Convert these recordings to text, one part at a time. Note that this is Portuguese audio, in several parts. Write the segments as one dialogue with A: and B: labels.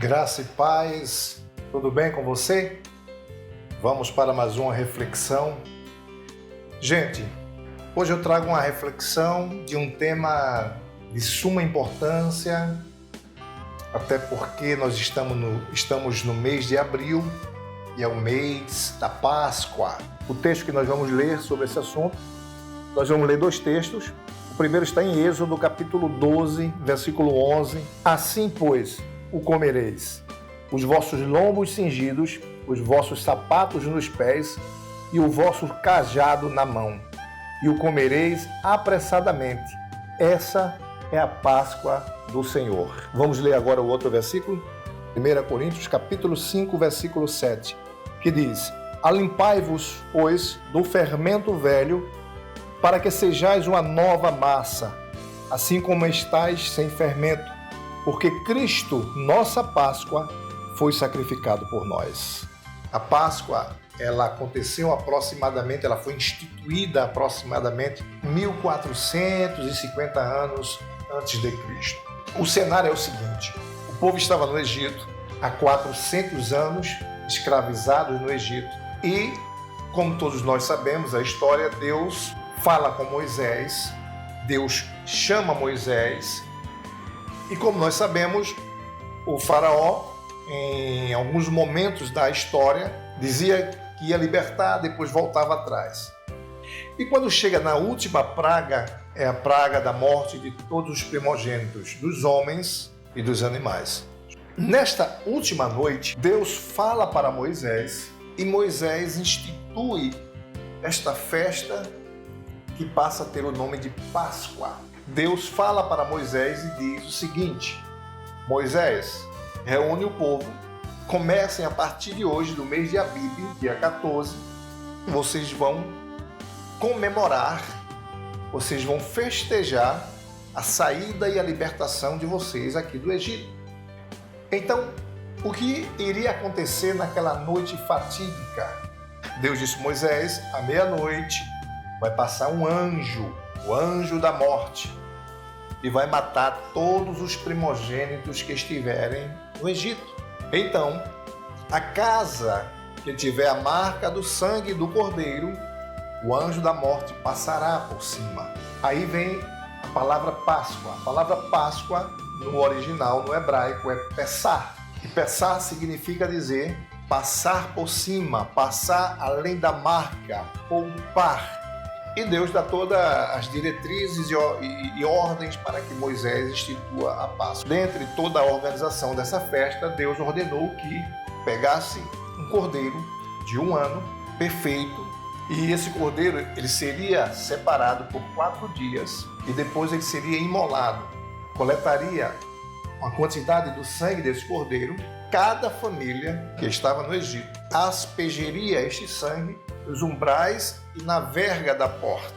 A: Graça e paz, tudo bem com você? Vamos para mais uma reflexão. Gente, hoje eu trago uma reflexão de um tema de suma importância, até porque nós estamos no mês de abril e é o mês da Páscoa. O texto que nós vamos ler sobre esse assunto, nós vamos ler dois textos. O primeiro está em Êxodo, capítulo 12, versículo 11. Assim, pois, o comereis, os vossos lombos cingidos, os vossos sapatos nos pés e o vosso cajado na mão, e o comereis apressadamente. Essa é a Páscoa do Senhor. Vamos ler agora o outro versículo? 1 Coríntios, capítulo 5, versículo 7, que diz: Alimpai-vos, pois, do fermento velho, para que sejais uma nova massa, assim como estáis sem fermento, porque Cristo, nossa Páscoa, foi sacrificado por nós. A Páscoa, ela aconteceu aproximadamente, ela foi instituída aproximadamente 1450 anos antes de Cristo. O cenário é o seguinte: o povo estava no Egito há 400 anos, escravizados no Egito, e, como todos nós sabemos, a história, Deus fala com Moisés, Deus chama Moisés, e como nós sabemos, o faraó, em alguns momentos da história, dizia que ia libertar, depois voltava atrás. E quando chega na última praga, é a praga da morte de todos os primogênitos, dos homens e dos animais. Nesta última noite, Deus fala para Moisés, e Moisés institui esta festa que passa a ter o nome de Páscoa. Deus fala para Moisés e diz o seguinte: Moisés, reúne o povo, comecem a partir de hoje, do mês de Abib, dia 14, vocês vão comemorar, vocês vão festejar a saída e a libertação de vocês aqui do Egito. Então, o que iria acontecer naquela noite fatídica? Deus disse a Moisés: à meia-noite vai passar um anjo, o anjo da morte, e vai matar todos os primogênitos que estiverem no Egito. Então, a casa que tiver a marca do sangue do cordeiro, o anjo da morte passará por cima. Aí vem a palavra Páscoa. A palavra Páscoa, no original, no hebraico, é Pessah. E Pessah significa dizer passar por cima, passar além da marca, poupar. E Deus dá todas as diretrizes e ordens para que Moisés institua a Páscoa. Dentre toda a organização dessa festa, Deus ordenou que pegasse um cordeiro de 1 ano, perfeito, e esse cordeiro ele seria separado por 4 dias e depois ele seria imolado. Coletaria uma quantidade do sangue desse cordeiro. Cada família que estava no Egito aspergeria este sangue nos umbrais e na verga da porta.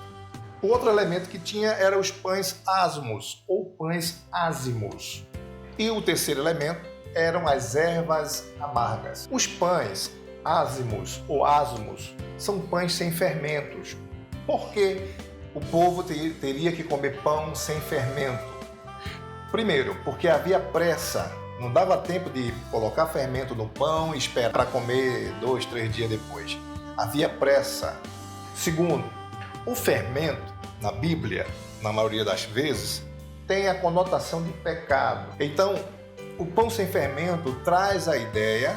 A: O outro elemento que tinha era os pães asmos ou pães ázimos. E o terceiro elemento eram as ervas amargas. Os pães ázimos ou asmos são pães sem fermentos. Por que o povo teria que comer pão sem fermento? Primeiro, porque havia pressa. Não dava tempo de colocar fermento no pão e esperar para comer 2, 3 dias depois. Havia pressa. Segundo, o fermento, na Bíblia, na maioria das vezes, tem a conotação de pecado. Então, o pão sem fermento traz a ideia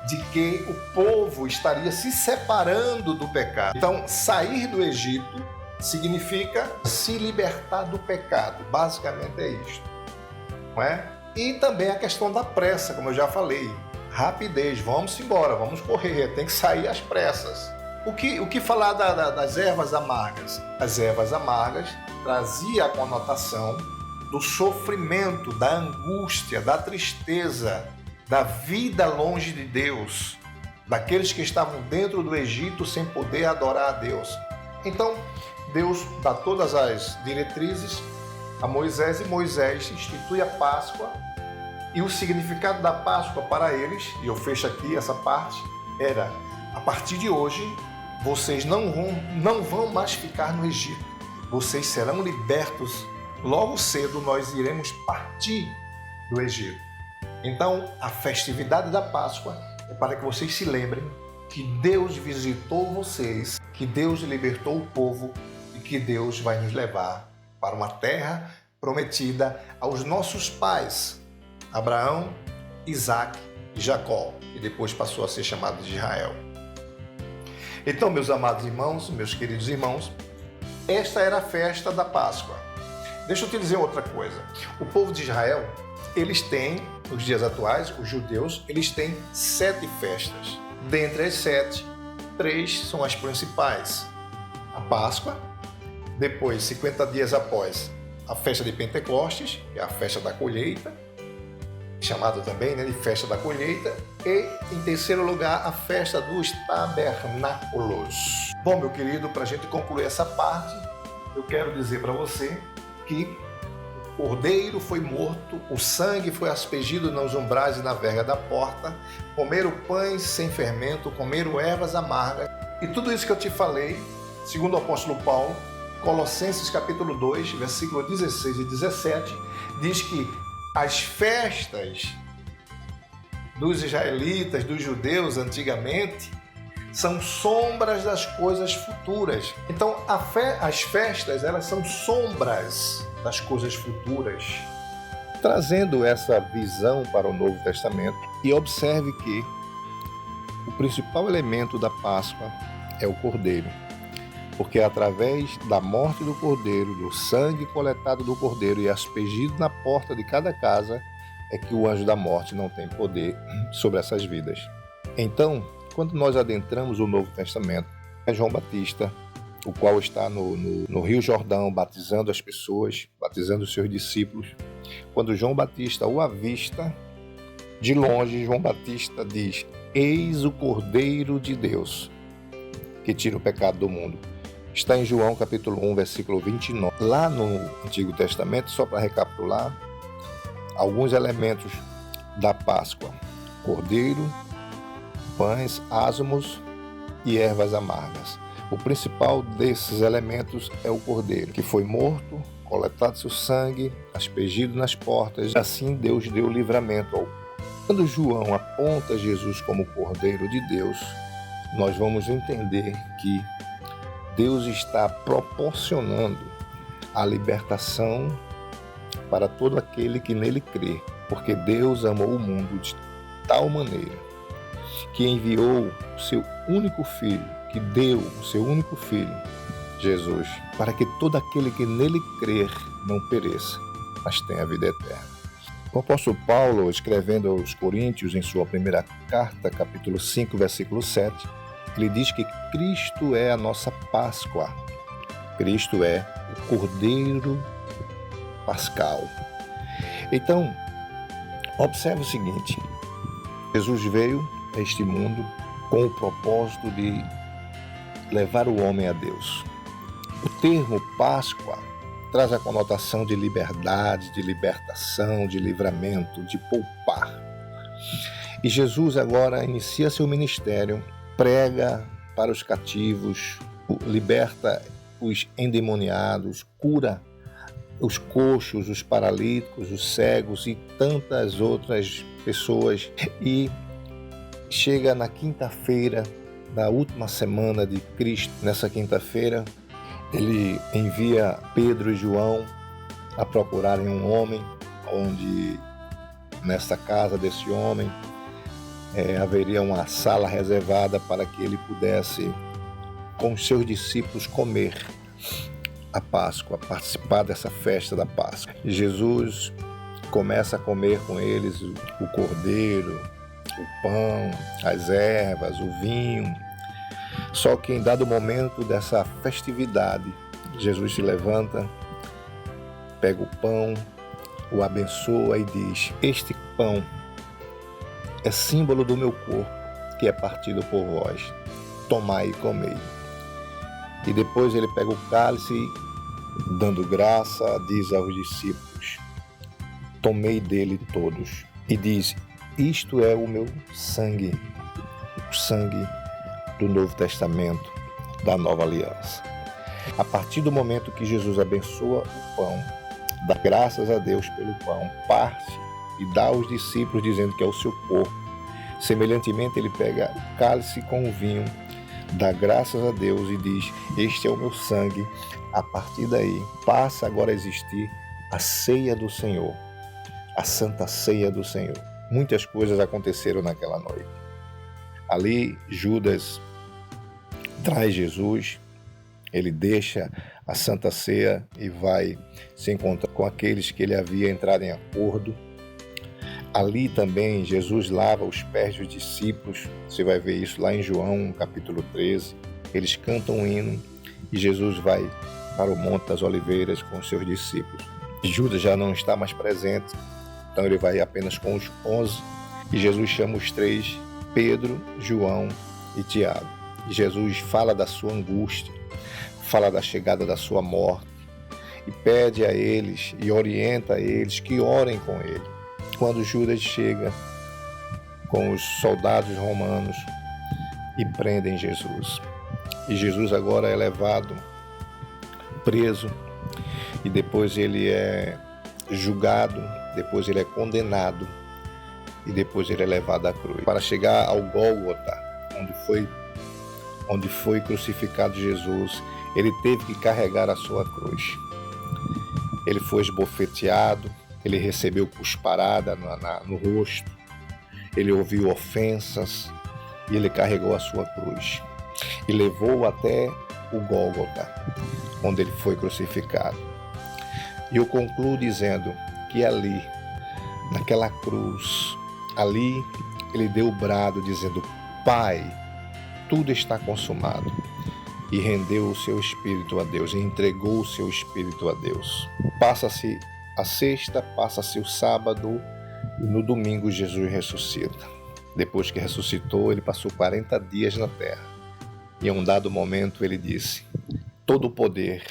A: de que o povo estaria se separando do pecado. Então, sair do Egito significa se libertar do pecado. Basicamente é isto, não é? E também a questão da pressa, como eu já falei. Rapidez, vamos embora, vamos correr, tem que sair às pressas. O que falar das ervas amargas? As ervas amargas trazia a conotação do sofrimento, da angústia, da tristeza, da vida longe de Deus, daqueles que estavam dentro do Egito sem poder adorar a Deus. Então, Deus dá todas as diretrizes a Moisés e Moisés institui a Páscoa. E o significado da Páscoa para eles, e eu fecho aqui essa parte, era: a partir de hoje, vocês não vão mais ficar no Egito. Vocês serão libertos. Logo cedo nós iremos partir do Egito. Então, a festividade da Páscoa é para que vocês se lembrem que Deus visitou vocês, que Deus libertou o povo e que Deus vai nos levar para uma terra prometida aos nossos pais, Abraão, Isaque e Jacó, que depois passou a ser chamado de Israel. Então, meus amados irmãos, meus queridos irmãos, esta era a festa da Páscoa. Deixa eu te dizer outra coisa. O povo de Israel, eles têm, nos dias atuais, os judeus, eles têm 7 festas. Dentre as 7, 3 são as principais. A Páscoa, depois, 50 dias após, a festa de Pentecostes, que é a festa da colheita, chamada também de festa da colheita, e, em terceiro lugar, a festa dos tabernáculos. Bom, meu querido, para a gente concluir essa parte, eu quero dizer para você que o cordeiro foi morto, o sangue foi aspergido nos umbrais e na verga da porta, comeram pães sem fermento, comeram ervas amargas, e tudo isso que eu te falei, segundo o apóstolo Paulo, Colossenses capítulo 2, versículo 16 e 17, diz que as festas dos israelitas, dos judeus antigamente, são sombras das coisas futuras. Então, as festas, elas são sombras das coisas futuras. Trazendo essa visão para o Novo Testamento, e observe que o principal elemento da Páscoa é o cordeiro. Porque através da morte do cordeiro, do sangue coletado do cordeiro e aspergido na porta de cada casa, é que o anjo da morte não tem poder sobre essas vidas. Então, quando nós adentramos o Novo Testamento, é João Batista, o qual está no Rio Jordão, batizando as pessoas, batizando os seus discípulos. Quando João Batista o avista, de longe, João Batista diz: eis o Cordeiro de Deus, que tira o pecado do mundo. Está em João capítulo 1, versículo 29. Lá no Antigo Testamento, só para recapitular, alguns elementos da Páscoa: cordeiro, pães, ázimos e ervas amargas. O principal desses elementos é o cordeiro, que foi morto, coletado seu sangue, aspergido nas portas, assim Deus deu livramento ao povo. Quando João aponta Jesus como Cordeiro de Deus, nós vamos entender que Deus está proporcionando a libertação para todo aquele que nele crê, porque Deus amou o mundo de tal maneira que enviou o seu único filho, que deu o seu único filho, Jesus, para que todo aquele que nele crer não pereça, mas tenha a vida eterna. O apóstolo Paulo, escrevendo aos Coríntios em sua primeira carta, capítulo 5, versículo 7, ele diz que Cristo é a nossa Páscoa. Cristo é o Cordeiro Pascal. Então, observe o seguinte: Jesus veio a este mundo com o propósito de levar o homem a Deus. O termo Páscoa traz a conotação de liberdade, de libertação, de livramento, de poupar. E Jesus agora inicia seu ministério, prega para os cativos, liberta os endemoniados, cura os coxos, os paralíticos, os cegos e tantas outras pessoas. E chega na quinta-feira da última semana de Cristo. Nessa quinta-feira, ele envia Pedro e João a procurarem um homem, onde nessa casa desse homem haveria uma sala reservada para que ele pudesse, com os seus discípulos, comer a Páscoa, participar dessa festa da Páscoa. Jesus começa a comer com eles o cordeiro, o pão, as ervas, o vinho. Só que em dado momento dessa festividade, Jesus se levanta, pega o pão, o abençoa e diz: este pão é símbolo do meu corpo, que é partido por vós. Tomai e comei. E depois ele pega o cálice, dando graça, diz aos discípulos: tomei dele todos. E diz: isto é o meu sangue, o sangue do Novo Testamento, da Nova Aliança. A partir do momento que Jesus abençoa o pão, dá graças a Deus pelo pão, parte e dá aos discípulos, dizendo que é o seu corpo. Semelhantemente, ele pega o cálice com o vinho, dá graças a Deus e diz: este é o meu sangue. A partir daí, passa agora a existir a ceia do Senhor, a Santa Ceia do Senhor. Muitas coisas aconteceram naquela noite. Ali, Judas traz Jesus, ele deixa a Santa Ceia e vai se encontrar com aqueles que ele havia entrado em acordo. Ali também Jesus lava os pés dos discípulos, você vai ver isso lá em João, capítulo 13. Eles cantam um hino e Jesus vai para o Monte das Oliveiras com os seus discípulos. Judas já não está mais presente, então ele vai apenas com os 11 e Jesus chama os 3, Pedro, João e Tiago. E Jesus fala da sua angústia, fala da chegada da sua morte e pede a eles e orienta a eles que orem com ele. Quando Judas chega com os soldados romanos e prendem Jesus. E Jesus agora é levado, preso, e depois ele é julgado, depois ele é condenado, e depois ele é levado à cruz. Para chegar ao Gólgota, onde foi crucificado Jesus, ele teve que carregar a sua cruz. Ele foi esbofeteado, ele recebeu cusparada no rosto, ele ouviu ofensas e ele carregou a sua cruz e levou até o Gólgota, onde ele foi crucificado. E eu concluo dizendo que ali, naquela cruz, ali ele deu o brado dizendo: Pai, tudo está consumado. E rendeu o seu espírito a Deus, e entregou o seu espírito a Deus. Passa-se a sexta, passa-se o sábado, e no domingo Jesus ressuscita. Depois que ressuscitou, ele passou 40 dias na terra. E em um dado momento ele disse: todo o poder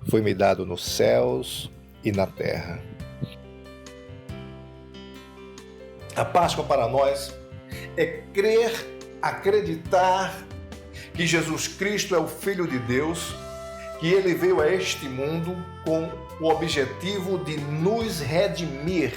A: foi-me dado nos céus e na terra. A Páscoa para nós é crer, acreditar que Jesus Cristo é o Filho de Deus, que ele veio a este mundo com o objetivo de nos redimir,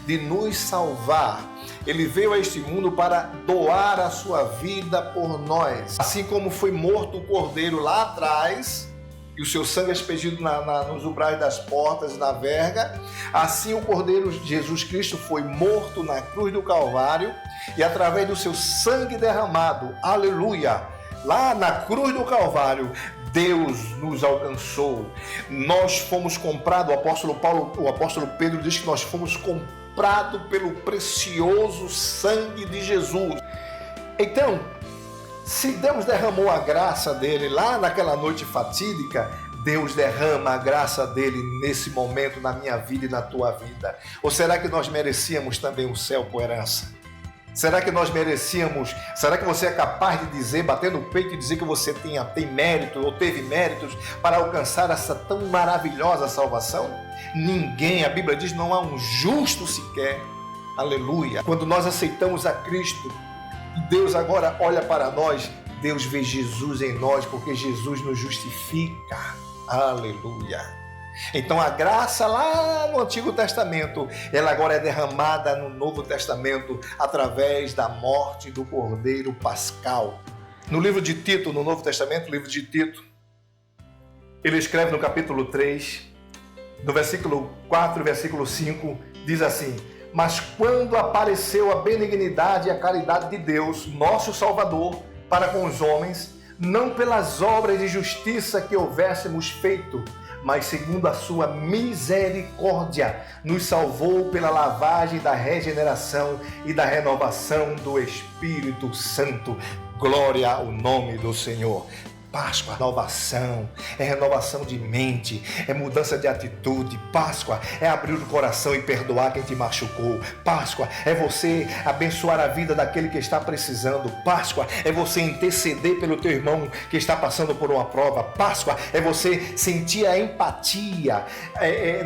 A: de nos salvar. Ele veio a este mundo para doar a sua vida por nós. Assim como foi morto o cordeiro lá atrás, e o seu sangue aspergido nos umbrais das portas e na verga, assim o cordeiro Jesus Cristo foi morto na cruz do Calvário, e através do seu sangue derramado, aleluia, lá na cruz do Calvário, Deus nos alcançou. Nós fomos comprados, o apóstolo Pedro diz que nós fomos comprados pelo precioso sangue de Jesus. Então, se Deus derramou a graça dele lá naquela noite fatídica, Deus derrama a graça dele nesse momento na minha vida e na tua vida. Ou será que nós merecíamos também o céu por herança? Será que nós merecíamos? Será que você é capaz de dizer, bater no peito e dizer que você tem mérito ou teve méritos para alcançar essa tão maravilhosa salvação? Ninguém, a Bíblia diz, não há um justo sequer. Aleluia. Quando nós aceitamos a Cristo, Deus agora olha para nós, Deus vê Jesus em nós, porque Jesus nos justifica. Aleluia. Então a graça lá no Antigo Testamento, ela agora é derramada no Novo Testamento através da morte do Cordeiro Pascal. No livro de Tito, no Novo Testamento, livro de Tito, ele escreve no capítulo 3, no versículo 4 e versículo 5, diz assim: mas quando apareceu a benignidade e a caridade de Deus, nosso Salvador, para com os homens, não pelas obras de justiça que houvéssemos feito, mas segundo a sua misericórdia, nos salvou pela lavagem da regeneração e da renovação do Espírito Santo. Glória ao nome do Senhor. Páscoa, renovação, é renovação de mente, é mudança de atitude. Páscoa é abrir o coração e perdoar quem te machucou. Páscoa é você abençoar a vida daquele que está precisando. Páscoa é você interceder pelo teu irmão que está passando por uma prova. Páscoa é você sentir a empatia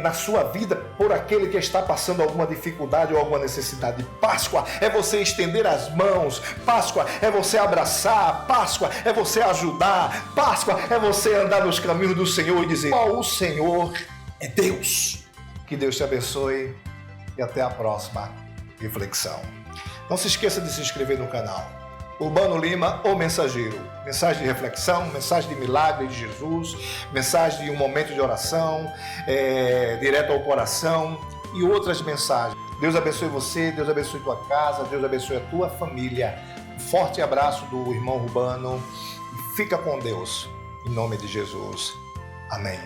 A: na sua vida por aquele que está passando alguma dificuldade ou alguma necessidade. Páscoa é você estender as mãos. Páscoa é você abraçar. Páscoa é você ajudar. Páscoa é você andar nos caminhos do Senhor e dizer: o Senhor é Deus. Que Deus te abençoe e até a próxima reflexão. Não se esqueça de se inscrever no canal. Urbano Lima, o Mensageiro. Mensagem de reflexão, mensagem de milagre de Jesus, mensagem de um momento de oração, direto ao coração e outras mensagens. Deus abençoe você, Deus abençoe tua casa, Deus abençoe a tua família. Um forte abraço do irmão Urbano e fica com Deus. Em nome de Jesus. Amém.